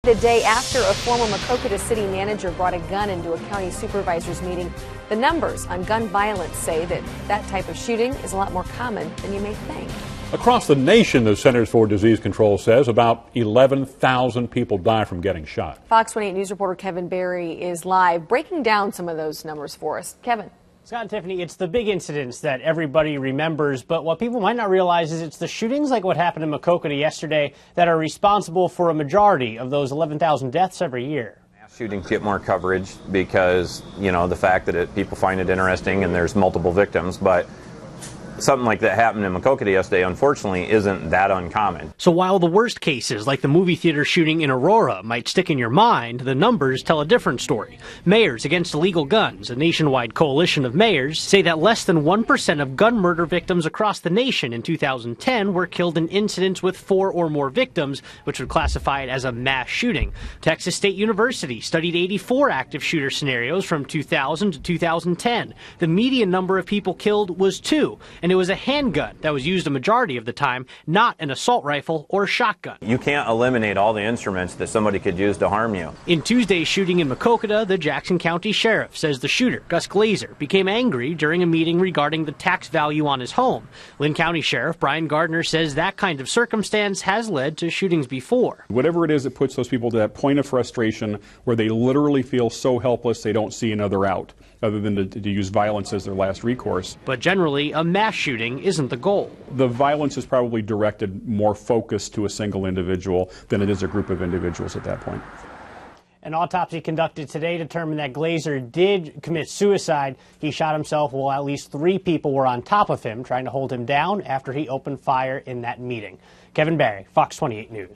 the day after a former Maquoketa city manager brought a gun into a county supervisor's meeting. The numbers on gun violence say that type of shooting is a lot more common than you may think. Across the nation, the Centers for Disease Control says about 11,000 people die from getting shot. Fox 28 News reporter Kevin Barry is live breaking down some of those numbers for us. Kevin. Scott and Tiffany, it's the big incidents that everybody remembers, but what people might not realize is it's the shootings like what happened in Maquoketa yesterday that are responsible for a majority of those 11,000 deaths every year. Mass shootings get more coverage because, the fact that people find it interesting and there's multiple victims, but something like that happened in Maquoketa yesterday, unfortunately, isn't that uncommon. So while the worst cases, like the movie theater shooting in Aurora, might stick in your mind, the numbers tell a different story. Mayors Against Illegal Guns, a nationwide coalition of mayors, say that less than 1% of gun murder victims across the nation in 2010 were killed in incidents with 4 or more victims, which would classify it as a mass shooting. Texas State University studied 84 active shooter scenarios from 2000 to 2010. The median number of people killed was 2, and it was a handgun that was used a majority of the time, not an assault rifle or shotgun. You can't eliminate all the instruments that somebody could use to harm you. In Tuesday's shooting in Maquoketa, the Jackson County Sheriff says the shooter, Gus Glazer, became angry during a meeting regarding the tax value on his home. Lynn County Sheriff Brian Gardner says that kind of circumstance has led to shootings before. Whatever it is that puts those people to that point of frustration where they literally feel so helpless they don't see another out other than to use violence as their last recourse. But generally, a mass shooting isn't the goal. The violence is probably directed more focused to a single individual than it is a group of individuals at that point. An autopsy conducted today determined that Glazer did commit suicide. He shot himself while at least 3 people were on top of him, trying to hold him down after he opened fire in that meeting. Kevin Barry, Fox 28 News.